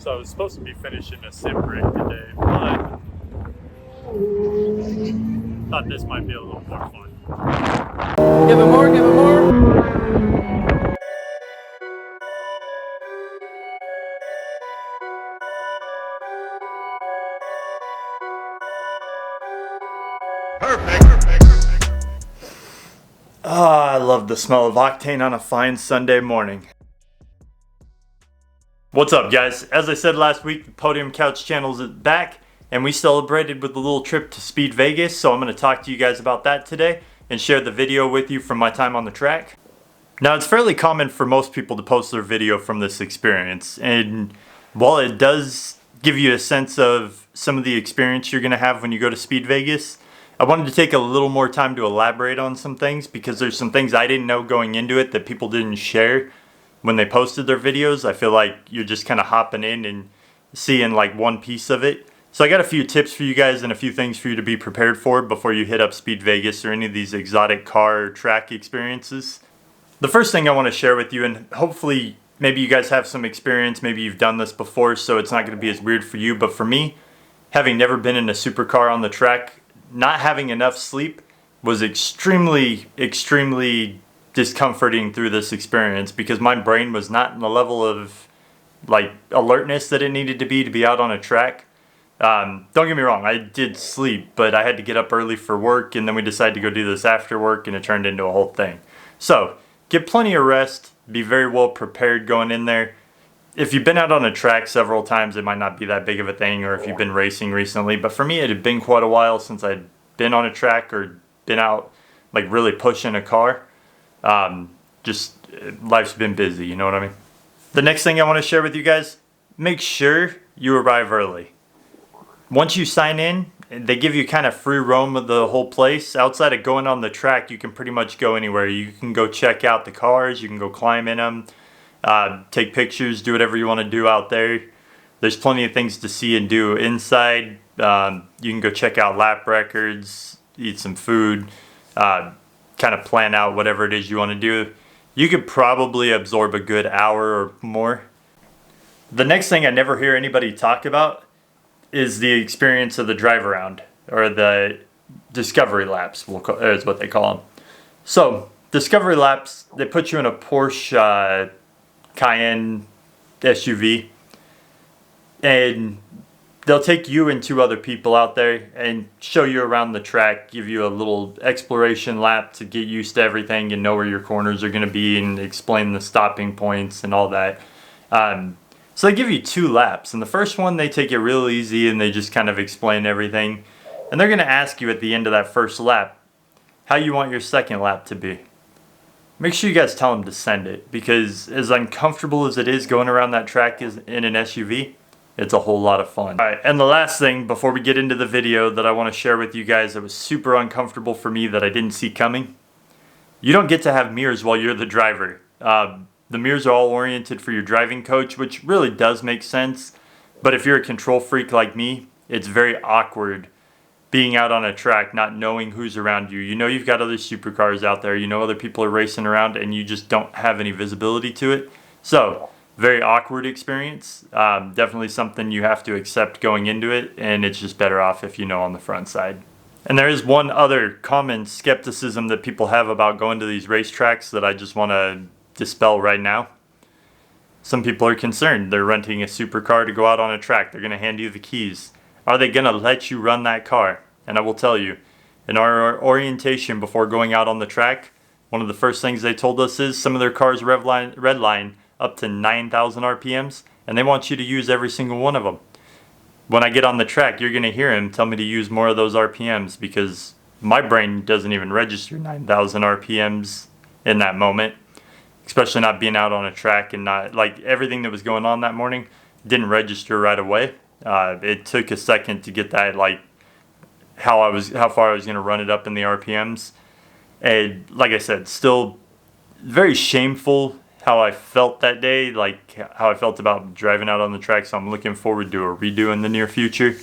So I was supposed to be finishing a sim rig today, but thought this might be a little more fun. Give it more, give it more. I love the smell of octane on a fine Sunday morning. What's up, guys? As I said last week, the Podium Couch channel is back, and we celebrated with a little trip to Speed Vegas, so I'm going to talk to you guys about that today and share the video with you from my time on the track. Now, it's fairly common for most people to post their video from this experience, and while it does give you a sense of some of the experience you're going to have when you go to Speed Vegas, I wanted to take a little more time to elaborate on some things because there's some things I didn't know going into it that people didn't share when they posted their videos. I feel like you're just kind of hopping in and seeing like one piece of it. So I got a few tips for you guys and a few things for you to be prepared for before you hit up Speed Vegas or any of these exotic car or track experiences. The first thing I want to share with you, and hopefully maybe you guys have some experience, maybe you've done this before, so it's not going to be as weird for you, but for me, having never been in a supercar on the track, not having enough sleep was extremely discomforting through this experience because my brain was not in the level of like alertness that it needed to be out on a track. Don't get me wrong, I did sleep, but I had to get up early for work, and then we decided to go do this after work, and it turned into a whole thing. So get plenty of rest, be very well prepared going in there. If you've been out on a track several times, it might not be that big of a thing, or if you've been racing recently. But for me, it had been quite a while since I'd been on a track or been out like really pushing a car. Just life's been busy, you know what I mean? The next thing I want to share with you guys, make sure you arrive early. Once you sign in, they give you kind of free roam of the whole place. Outside of going on the track, you can pretty much go anywhere. You can go check out the cars, you can go climb in them. Take pictures, do whatever you want to do out there. There's plenty of things to see and do inside. You can go check out lap records, eat some food, kind of plan out whatever it is you want to do. You could probably absorb a good hour or more. The next thing I never hear anybody talk about is the experience of the drive around, or the discovery laps, is what they call them. So, discovery laps, they put you in a Porsche Cayenne SUV, and they'll take you and two other people out there and show you around the track, give you a little exploration lap to get used to everything and know where your corners are going to be and explain the stopping points and all that. So they give you 2 laps, and the first one they take it real easy and they just kind of explain everything, and they're going to ask you at the end of that first lap how you want your second lap to be. Make sure you guys tell them to send it, because as uncomfortable as it is going around that track in an SUV, it's a whole lot of fun. Alright, and the last thing before we get into the video that I want to share with you guys that was super uncomfortable for me that I didn't see coming. You don't get to have mirrors while you're the driver. The mirrors are all oriented for your driving coach, which really does make sense. But if you're a control freak like me, it's very awkward being out on a track, not knowing who's around you. You know you've got other supercars out there, you know other people are racing around, and you just don't have any visibility to it. So, very awkward experience. Definitely something you have to accept going into it, and it's just better off if you know on the front side. And there is one other common skepticism that people have about going to these racetracks that I just want to dispel right now. Some people are concerned. They're renting a supercar to go out on a track. They're going to hand you the keys. Are they going to let you run that car? And I will tell you, in our orientation before going out on the track, one of the first things they told us is some of their cars redline up to 9,000 RPMs, and they want you to use every single one of them. When I get on the track, you're going to hear him tell me to use more of those RPMs, because my brain doesn't even register 9,000 RPMs in that moment, especially not being out on a track, and not like everything that was going on that morning didn't register right away. It took a second to get that, like how far I was going to run it up in the RPMs. And like I said, still very shameful how I felt that day, like how I felt about driving out on the track. So I'm looking forward to a redo in the near future.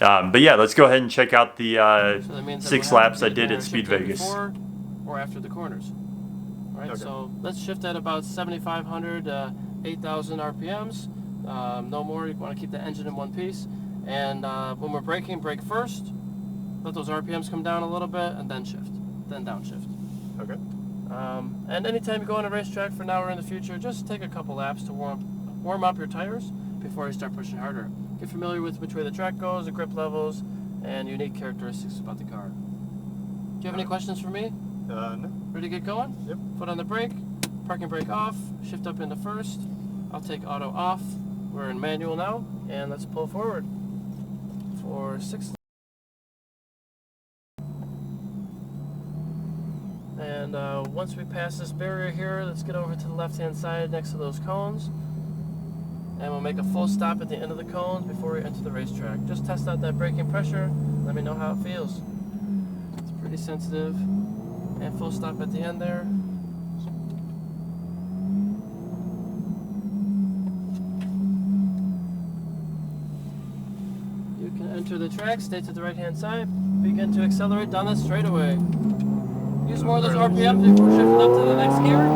But yeah, let's go ahead and check out the 6 laps I did at Speed Vegas. Before or after the corners. All right, okay. So let's shift at about 7,500, 8,000 RPMs. No more. You want to keep the engine in one piece. And when we're braking, brake first. Let those RPMs come down a little bit, and then shift, then downshift. Okay. And anytime you go on a racetrack for now or in the future, just take a couple laps to warm up your tires before you start pushing harder. Get familiar with which way the track goes, the grip levels, and unique characteristics about the car. Do you have any questions for me? No. Ready to get going? Yep. Foot on the brake, parking brake off, shift up into first. I'll take auto off. We're in manual now, and let's pull forward for 6. And once we pass this barrier here, let's get over to the left-hand side next to those cones. And we'll make a full stop at the end of the cones before we enter the racetrack. Just test out that braking pressure. Let me know how it feels. It's pretty sensitive. And full stop at the end there. You can enter the track, stay to the right-hand side, begin to accelerate down that straightaway. Use more of those RPMs before shifting up to the next gear.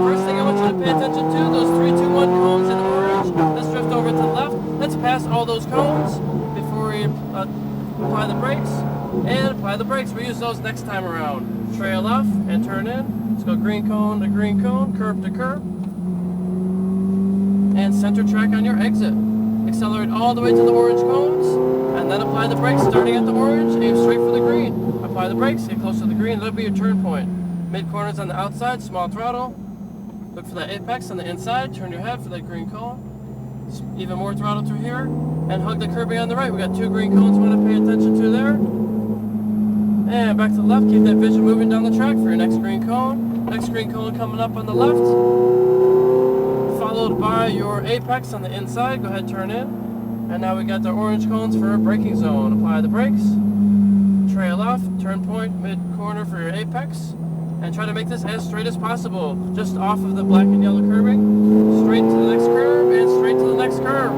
First thing I want you to pay attention to, those 3, 2, 1 cones in orange. Let's drift over to the left. Let's pass all those cones before we apply the brakes. And apply the brakes. We use those next time around. Trail off and turn in. Let's go green cone to green cone, curb to curb. And center track on your exit. Accelerate all the way to the orange cones. And then apply the brakes starting at the orange. Aim straight for the green. Apply the brakes, get close to the green, that'll be your turn point. Mid-corners on the outside, small throttle. Look for that apex on the inside, turn your head for that green cone. Even more throttle through here, and hug the curbing on the right. We got 2 green cones we want to pay attention to there. And back to the left, keep that vision moving down the track for your next green cone. Next green cone coming up on the left. Followed by your apex on the inside, go ahead, turn in. And now we got the orange cones for our braking zone. Apply the brakes. Trail off, turn point, mid-corner for your apex, and try to make this as straight as possible, just off of the black and yellow curbing, straight to the next curve, and straight to the next curve.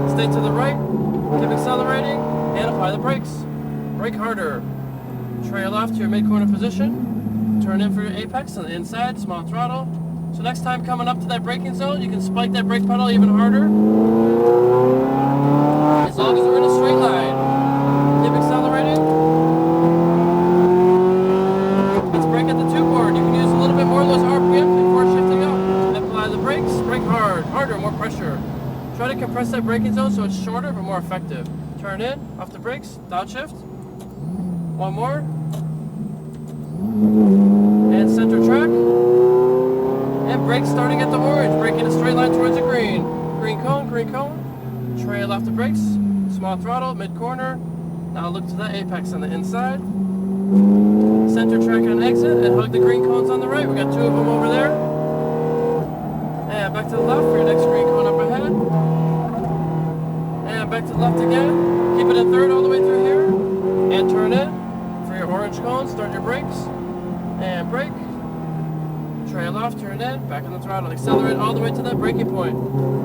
Stay to the right, keep accelerating, and apply the brakes. Brake harder. Trail off to your mid-corner position, turn in for your apex on the inside, small throttle. So next time coming up to that braking zone, you can spike that brake pedal even harder, as long as we're in a straight line. Keep accelerating. Brake at the 2 board. You can use a little bit more of those RPMs before shifting up. Apply the brakes, brake hard, harder, more pressure. Try to compress that braking zone so it's shorter but more effective. Turn in, off the brakes, downshift. 1 more. And center track. And brake starting at the orange, brake in a straight line towards the green. Green cone, green cone. Trail off the brakes, small throttle, mid-corner. Now look to that apex on the inside. Center track on exit and hug the green cones on the right. We got 2 of them over there. And back to the left for your next green cone up ahead. And back to the left again. Keep it in third all the way through here. And turn in for your orange cones. Start your brakes. And brake. Trail off, turn in, back on the throttle. Accelerate all the way to that braking point.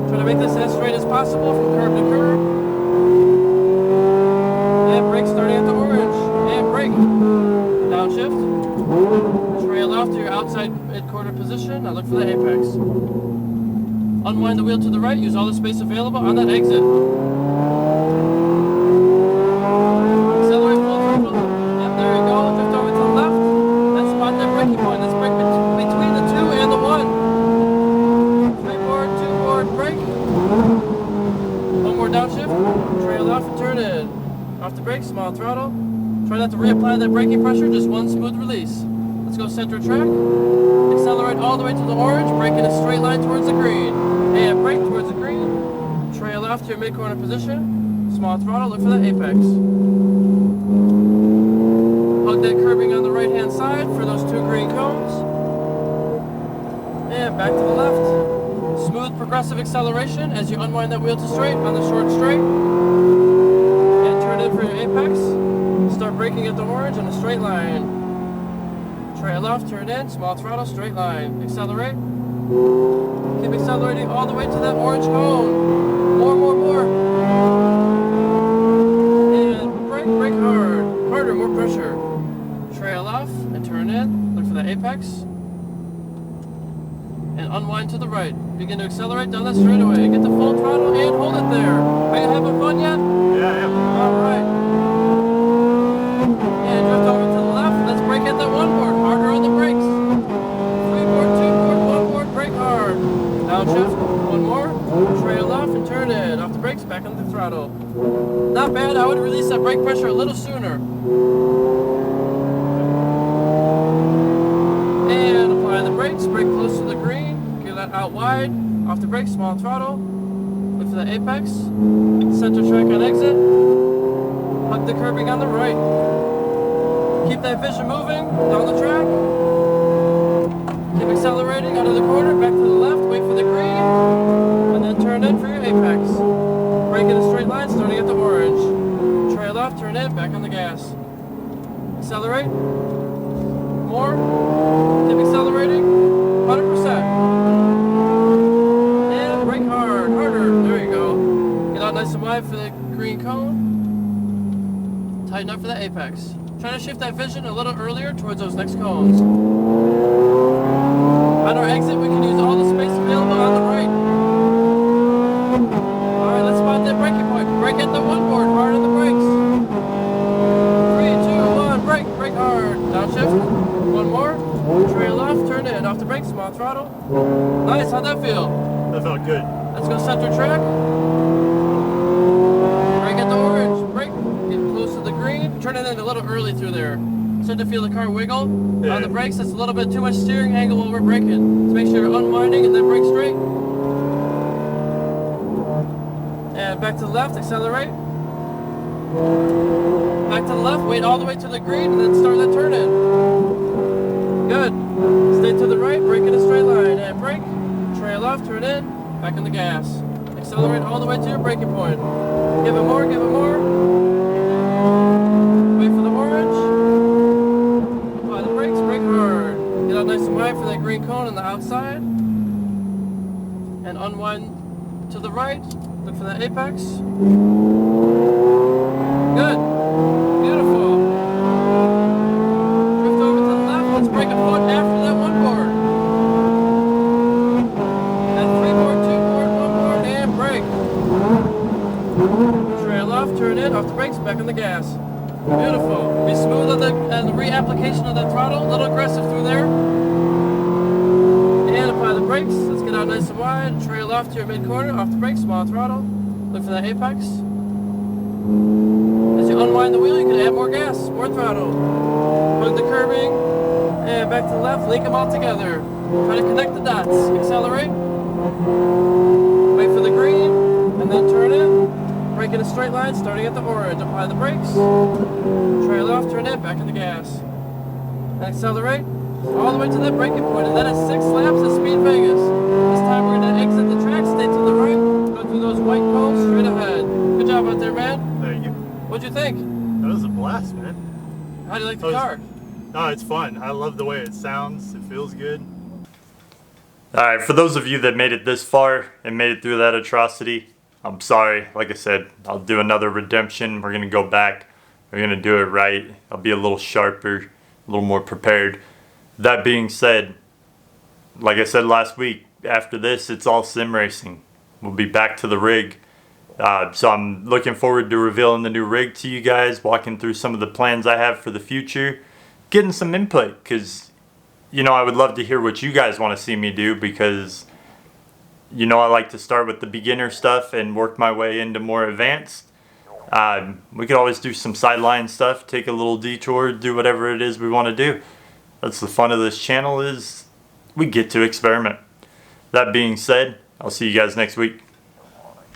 Try to make this as straight as possible from curb to curb. And brake starting at the orange. And brake. Downshift, trail off to your outside mid-corner position. Now look for the apex. Unwind the wheel to the right, use all the space available on that exit. Accelerate full throttle. Yep, there you go. Drift over to the left. Let's spot that braking point. Let's brake between the 2 and the 1. 3 board, 2 board, brake. 1 more downshift. Trail off and turn in. Off the brake, small throttle. Try not to reapply that braking pressure, just 1 smooth release. Let's go center track. Accelerate all the way to the orange, brake in a straight line towards the green. And brake towards the green. Trail off to your mid-corner position. Small throttle, look for that apex. Hug that curbing on the right-hand side for those 2 green cones. And back to the left. Smooth progressive acceleration as you unwind that wheel to straight on the short straight. And turn in for your apex. Start braking at the orange in a straight line. Trail off, turn in, small throttle, straight line. Accelerate. Keep accelerating all the way to that orange cone. More. And brake hard. Harder, more pressure. Trail off and turn in. Look for that apex. And unwind to the right. Begin to accelerate down that straightaway. Get the full throttle and hold it there. Are you having fun yet? Yeah, I am. Alright. And drift over to the left. Let's brake at that one board. Harder on the brakes. 3 board, 2 board, 1 board, brake hard. Downshift. One more. Trail off and turn in. Off the brakes, back on the throttle. Not bad. I would release that brake pressure a little sooner. And apply the brakes. Brake close to the green. Get that out wide. Off the brakes, small throttle. Look for the apex. Center track on exit. Hug the curbing on the right. Keep that vision moving down the track. Keep accelerating out of the corner. Back to the left. Wait for the green. And then turn in for your apex. Brake in a straight line starting at the orange. Trail off, turn in, back on the gas. Accelerate. More. Keep accelerating. 100%. And brake hard. Harder. There you go. Get out nice and wide for the green cone. Tighten up for the apex. Try to shift that vision a little earlier towards those next cones. On our exit, we can use all the space available on the right. Alright, let's spot that braking point. Brake at the one board, hard on the brakes. 3, 2, 1, brake, brake hard. Downshift. One more. Trail off, turn in. Off the brakes, small throttle. Nice, how'd that feel? That felt good. Let's go center track. Brake at the orange. Brake. Get close to the green. Turn it in a little early through there. Start to feel the car wiggle. Yeah. On the brakes, that's a little bit too much steering angle while we're braking. So make sure you're unwinding and then brake straight. And back to the left, accelerate. Back to the left, wait all the way to the green and then start that turn in. Good. Stay to the right, brake in a straight line. And brake, trail off, turn in, back on the gas. Accelerate all the way to your braking point. Give it more, give it more. Wait for the orange. Apply the brakes, brake hard. Get out nice and wide for that green cone on the outside. And unwind to the right. Look for that apex. Good. Beautiful. Drift over to the left. Let's brake a foot after that one board. And 3 board, 2 board, 1 board, and brake. Trail off, turn in, off the brakes, back on the gas. Beautiful. Be smooth on the reapplication of that throttle. A little aggressive through there. And apply the brakes. Let's get out nice and wide. Trail off to your mid corner. Off the brakes, small throttle. Look for that apex. As you unwind the wheel, you can add more gas, more throttle. Plug the curbing. And back to the left. Link them all together. Try to connect the dots. Accelerate. Wait for the green. And then turn in. Brake in a straight line, starting at the orange. Apply the brakes. Trail off, turn in, back in the gas. And accelerate all the way to that braking point. And then at 6 laps at Speed Vegas. This time we're going to exit the track, stay to the right, go through those white cones straight ahead. Good job out there, man. Thank you. What'd you think? That was a blast, man. How do you like the car? No, it's fun. I love the way it sounds. It feels good. Alright, for those of you that made it this far and made it through that atrocity, I'm sorry. Like I said, I'll do another redemption. We're going to go back. We're going to do it right. I'll be a little sharper, a little more prepared. That being said, like I said last week, after this, it's all sim racing. We'll be back to the rig. So I'm looking forward to revealing the new rig to you guys, walking through some of the plans I have for the future, getting some input, because, you know, I would love to hear what you guys want to see me do, because, you know, I like to start with the beginner stuff and work my way into more advanced. We could always do some sideline stuff, take a little detour, do whatever it is we want to do. That's the fun of this channel, is we get to experiment. That being said, I'll see you guys next week.